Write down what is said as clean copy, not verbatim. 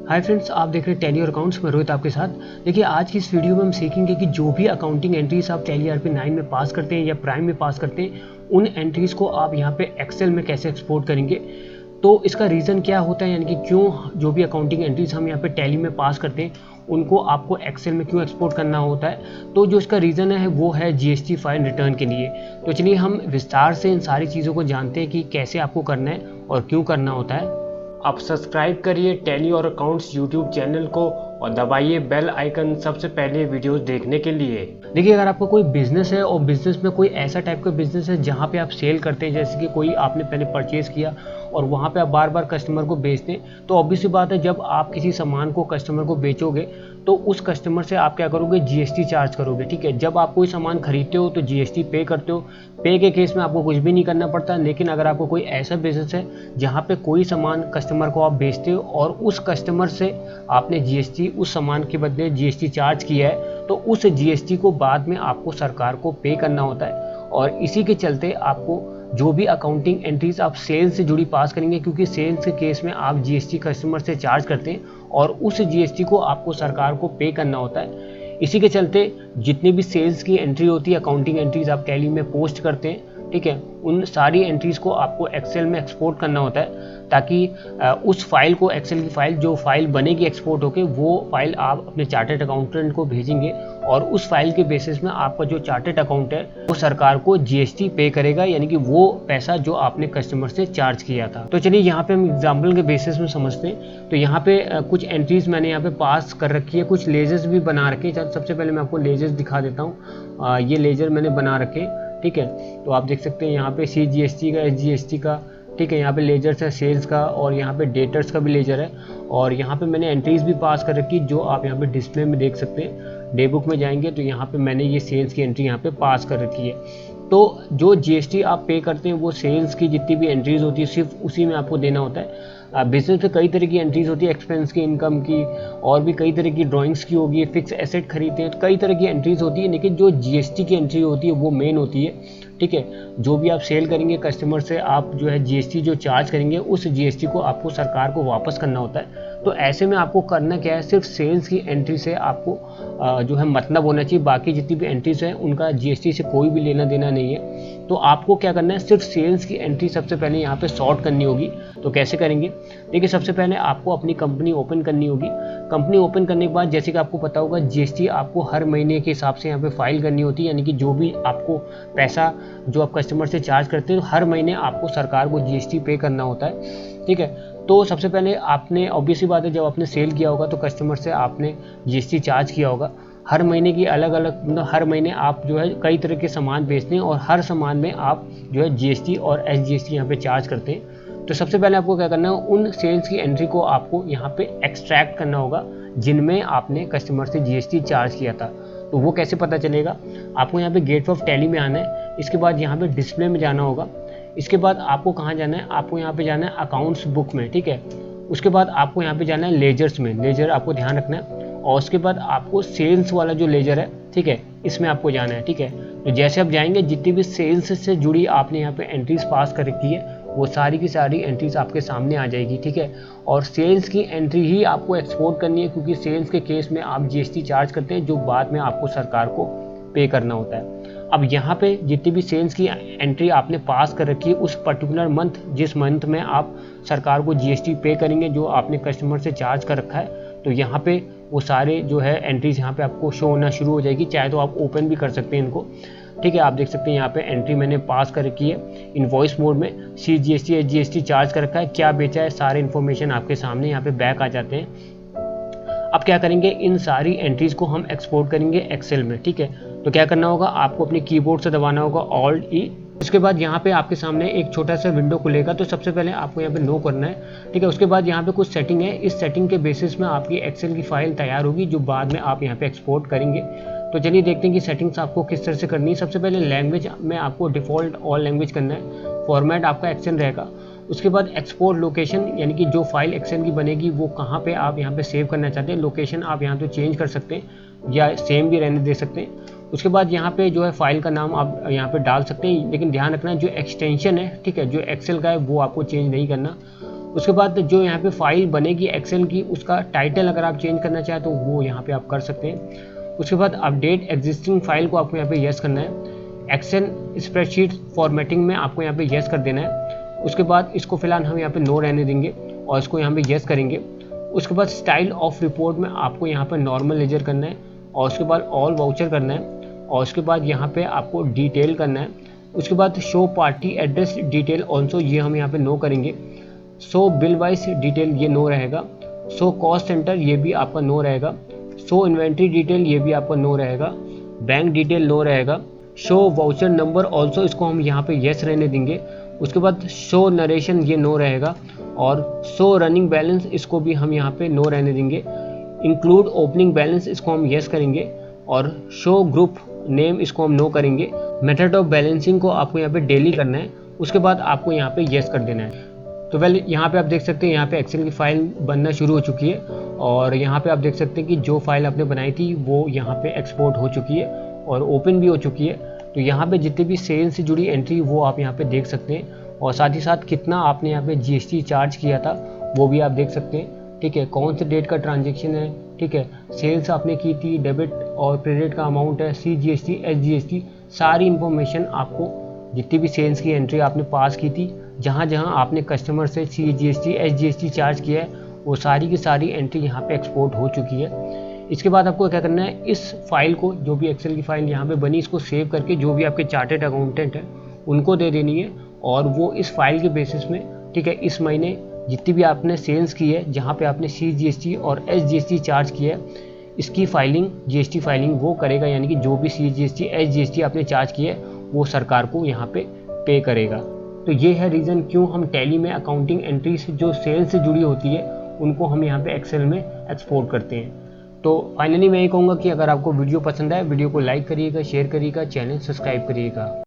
Hi friends, आप देख रहे हैं टैली और अकाउंट्स में रोहित आपके साथ। देखिए, आज की इस वीडियो में हम सीखेंगे कि जो भी अकाउंटिंग एंट्रीज आप टैली ERP 9 में पास करते हैं या प्राइम में पास करते हैं, उन एंट्रीज को आप यहाँ पे एक्सेल में कैसे एक्सपोर्ट करेंगे। तो इसका रीज़न क्या होता है, यानी कि क्यों जो भी अकाउंटिंग एंट्रीज हम यहाँ पे टैली में पास करते हैं उनको आपको एक्सेल में क्यों एक्सपोर्ट करना होता है। तो जो इसका रीज़न है वो है GST फाइल रिटर्न के लिए। तो चलिए हम विस्तार से इन सारी चीज़ों को जानते हैं कि कैसे आपको करना है और क्यों करना होता है। आप सब्सक्राइब करिए टैली और अकाउंट्स यूट्यूब चैनल को और दबाइए बेल आइकन सबसे पहले वीडियोस देखने के लिए। देखिए, अगर आपका कोई बिजनेस है और बिजनेस में कोई ऐसा टाइप का बिजनेस है जहाँ पे आप सेल करते हैं, जैसे कि कोई आपने पहले परचेज किया और वहाँ पे आप बार बार कस्टमर को बेचते हैं, तो ऑब्वियस सी बात है जब आप किसी सामान को कस्टमर को बेचोगे तो उस कस्टमर से आप क्या करोगे, GST चार्ज करोगे। ठीक है, जब आप कोई सामान खरीदते हो तो GST पे करते हो। पे के केस में आपको कुछ भी नहीं करना पड़ता। लेकिन अगर आपको कोई ऐसा बिजनेस है जहाँ पे कोई सामान कस्टमर को आप बेचते हो और उस कस्टमर से आपने GST उस सामान के बदले GST चार्ज किया है, तो उस GST को बाद में आपको सरकार को पे करना होता है। और इसी के चलते आपको जो भी अकाउंटिंग एंट्रीज आप सेल्स से जुड़ी पास करेंगे, क्योंकि सेल्स के केस में आप GST कस्टमर से चार्ज करते हैं और उस GST को आपको सरकार को पे करना होता है। इसी के चलते जितनी भी सेल्स की एंट्री होती है, अकाउंटिंग एंट्रीज आप टैली में पोस्ट करते हैं, ठीक है, उन सारी एंट्रीज को आपको एक्सेल में एक्सपोर्ट करना होता है, ताकि उस फाइल को, एक्सेल की फाइल जो फाइल बनेगी एक्सपोर्ट होके, वो फाइल आप अपने चार्टर्ड अकाउंटेंट को भेजेंगे और उस फाइल के बेसिस में आपका जो चार्टर्ड अकाउंट है वो सरकार को GST पे करेगा, यानी कि वो पैसा जो आपने कस्टमर से चार्ज किया था। तो चलिए यहाँ पे हम एग्जाम्पल के बेसिस में समझते हैं। तो यहाँ पे कुछ एंट्रीज मैंने यहाँ पे पास कर रखी है, कुछ लेजर्स भी बना रखे हैं। सबसे पहले मैं आपको लेजर्स दिखा देता हूँ। ये लेजर मैंने बना रखे, ठीक है। तो आप देख सकते हैं यहाँ पे CGST का, SGST का, ठीक है, यहाँ पे लेजर्स है सेल्स का और यहाँ पे डेटर्स का भी लेजर है। और यहाँ पे मैंने एंट्रीज भी पास कर रखी जो आप यहाँ पे डिस्प्ले में देख सकते हैं। डे बुक में जाएंगे तो यहाँ पे मैंने ये सेल्स की एंट्री यहाँ पे पास कर रखी है। तो जो GST आप पे करते हैं वो सेल्स की जितनी भी एंट्रीज होती है सिर्फ उसी में आपको देना होता है। बिजनेस में कई तरह की एंट्रीज होती है, एक्सपेंस की, इनकम की, और भी कई तरह की ड्राइंग्स की होगी, फिक्स एसेट खरीदते हैं तो कई तरह की एंट्रीज होती है। लेकिन जो GST की एंट्री होती है वो मेन होती है, ठीक है। जो भी आप सेल करेंगे कस्टमर से, आप जो है GST जो चार्ज करेंगे उस GST को आपको सरकार को वापस करना होता है। तो ऐसे में आपको करना क्या है, सिर्फ सेल्स की एंट्री से आपको जो है मतलब होना चाहिए। बाकी जितनी भी एंट्रीज हैं उनका GST से कोई भी लेना देना नहीं है। तो आपको क्या करना है, सिर्फ सेल्स की एंट्री सबसे पहले यहाँ पे सॉर्ट करनी होगी। तो कैसे करेंगे, देखिए, सबसे पहले आपको अपनी कंपनी ओपन करनी होगी। कंपनी ओपन करने के बाद जैसे कि आपको पता होगा GST आपको हर महीने के हिसाब से यहाँ पे फाइल करनी होती है, यानी कि जो भी आपको पैसा जो आप कस्टमर से चार्ज करते हैं हर महीने आपको सरकार को GST पे करना होता है, ठीक है। तो सबसे पहले आपने, ऑब्वियसली बात है, जब आपने सेल किया होगा तो कस्टमर से आपने GST चार्ज किया होगा। हर महीने की अलग अलग, मतलब हर महीने आप जो है कई तरह के सामान बेचते हैं और हर सामान में आप जो है GST और SGST यहाँ पे चार्ज करते हैं। तो सबसे पहले आपको क्या करना है, उन सेल्स की एंट्री को आपको यहाँ पे एक्सट्रैक्ट करना होगा जिनमें आपने कस्टमर से GST चार्ज किया था। तो वो कैसे पता चलेगा, आपको यहाँ पे गेट ऑफ टैली में आना है, इसके बाद यहाँ पे डिस्प्ले में जाना होगा। इसके बाद आपको कहाँ जाना है, आपको यहाँ पे जाना है अकाउंट्स बुक में, ठीक है। उसके बाद आपको यहाँ पे जाना है लेजर्स में, लेजर आपको ध्यान रखना है। और उसके बाद आपको सेल्स वाला जो लेजर है, ठीक है, इसमें आपको जाना है, ठीक है। तो जैसे आप जाएंगे जितनी भी सेल्स से जुड़ी आपने यहाँ पे एंट्रीज पास कर रखी है वो सारी की सारी एंट्रीज आपके सामने आ जाएगी, ठीक है। और सेल्स की एंट्री ही आपको एक्सपोर्ट करनी है, क्योंकि सेल्स के केस में आप GST चार्ज करते हैं जो बाद में आपको सरकार को पे करना होता है। अब यहाँ पे जितनी भी सेल्स की एंट्री आपने पास कर रखी है उस पर्टिकुलर मंथ, जिस मंथ में आप सरकार को GST पे करेंगे जो आपने कस्टमर से चार्ज कर रखा है, तो यहाँ पे वो सारे जो है एंट्रीज यहाँ पे आपको शो होना शुरू हो जाएगी। चाहे तो आप ओपन भी कर सकते हैं इनको, ठीक है। आप देख सकते हैं यहाँ पे एंट्री मैंने पास कर रखी है इनवॉइस मोड में, CGST SGST चार्ज कर रखा है, क्या बेचा है, सारे इन्फॉर्मेशन आपके सामने यहाँ पे बैक आ जाते हैं। अब क्या करेंगे, इन सारी एंट्रीज को हम एक्सपोर्ट करेंगे एक्सेल में, ठीक है। तो क्या करना होगा, आपको अपने कीबोर्ड से दबाना होगा Alt-E। उसके बाद यहाँ पे आपके सामने एक छोटा सा विंडो खुलेगा। तो सबसे पहले आपको यहाँ पे नो करना है, ठीक है। उसके बाद यहाँ पे कुछ सेटिंग है, इस सेटिंग के बेसिस में आपकी एक्सेल की फाइल तैयार होगी जो बाद में आप यहाँ पे एक्सपोर्ट करेंगे। तो चलिए देखते हैं कि सेटिंग्स आपको किस तरह से करनी है। सबसे पहले लैंग्वेज में आपको डिफ़ॉल्ट ऑल लैंग्वेज करना है, फॉर्मेट आपका एक्सेल रहेगा। उसके बाद एक्सपोर्ट लोकेशन, यानी कि जो फाइल एक्सेल की बनेगी वो कहाँ पे आप यहाँ पे सेव करना चाहते हैं, लोकेशन आप यहाँ पे चेंज कर सकते हैं या सेम भी रहने दे सकते हैं। उसके बाद यहाँ पे जो है फाइल का नाम आप यहाँ पे डाल सकते हैं, लेकिन ध्यान रखना जो एक्सटेंशन है, ठीक है, जो एक्सेल का है वो आपको चेंज नहीं करना। उसके बाद जो यहाँ पे फाइल बनेगी एक्सेल की, उसका टाइटल अगर आप चेंज करना चाहें तो वो यहाँ पे आप कर सकते हैं। उसके बाद अपडेट एग्जिस्टिंग फाइल को आपको यहाँ पे यस करना है। एक्सेल स्प्रेडशीट फॉर्मेटिंग में आपको यहाँ पे यस कर देना है। उसके बाद इसको फिलहाल हम यहाँ पे नो रहने देंगे और इसको यहाँ पे यस करेंगे। उसके बाद स्टाइल ऑफ रिपोर्ट में आपको यहाँ पे नॉर्मल लेजर करना है और उसके बाद ऑल वाउचर करना है और उसके बाद यहाँ पे आपको डिटेल करना है। उसके बाद show party address detail also, ये हम यहाँ पे नो करेंगे। शो बिल वाइज डिटेल ये नो रहेगा। शो कॉस्ट सेंटर ये भी आपका नो रहेगा। शो इन्वेंट्री डिटेल ये भी आपका नो रहेगा। बैंक डिटेल नो रहेगा। शो वाउचर नंबर ऑल्सो, इसको हम यहाँ पे यस रहने देंगे। उसके बाद शो नरेशन ये नो रहेगा और शो रनिंग बैलेंस इसको भी हम यहाँ पे नो रहने देंगे। इंक्लूड ओपनिंग बैलेंस इसको हम यस करेंगे और शो ग्रुप नेम इसको हम नो करेंगे। मेथड ऑफ बैलेंसिंग को आपको यहाँ पे डेली करना है। उसके बाद आपको यहाँ पे यस कर देना है। तो वेल यहाँ पे आप देख सकते हैं यहाँ पे एक्सेल की फाइल बनना शुरू हो चुकी है और यहाँ पे आप देख सकते हैं कि जो फाइल आपने बनाई थी वो यहाँ पे एक्सपोर्ट हो चुकी है और ओपन भी हो चुकी है। तो यहाँ पे जितने भी सेल से जुड़ी एंट्री वो आप यहाँ पे देख सकते हैं और साथ ही साथ कितना आपने यहाँ पे जीएसटी चार्ज किया था वो भी आप देख सकते हैं। ठीक है, कौन से डेट का ट्रांजेक्शन है, ठीक है, सेल्स आपने की थी, डेबिट और क्रेडिट का अमाउंट है, CGST SGST, सारी इन्फॉर्मेशन आपको जितनी भी सेल्स की एंट्री आपने पास की थी, जहाँ जहाँ आपने कस्टमर से CGST SGST चार्ज किया है, वो सारी की सारी एंट्री यहाँ पे एक्सपोर्ट हो चुकी है। इसके बाद आपको क्या करना है, इस फाइल को, जो भी एक्सेल की फाइल यहाँ पे बनी, इसको सेव करके जो भी आपके चार्टेड अकाउंटेंट हैं उनको दे देनी है और वो इस फाइल के बेसिस में, ठीक है, इस महीने जितनी भी आपने सेल्स की है, जहाँ पे आपने CGST और SGST चार्ज किया है, इसकी फाइलिंग, GST फाइलिंग वो करेगा। यानी कि जो भी CGST SGST आपने चार्ज किया है वो सरकार को यहाँ पे करेगा। तो ये है रीज़न क्यों हम टैली में अकाउंटिंग एंट्रीज जो सेल्स से जुड़ी होती है उनको हम यहाँ पे एक्सेल में एक्सपोर्ट करते हैं। तो फाइनली मैं ये कहूँगा कि अगर आपको वीडियो पसंद आए, वीडियो को लाइक करिएगा, शेयर करिएगा, चैनल सब्सक्राइब करिएगा।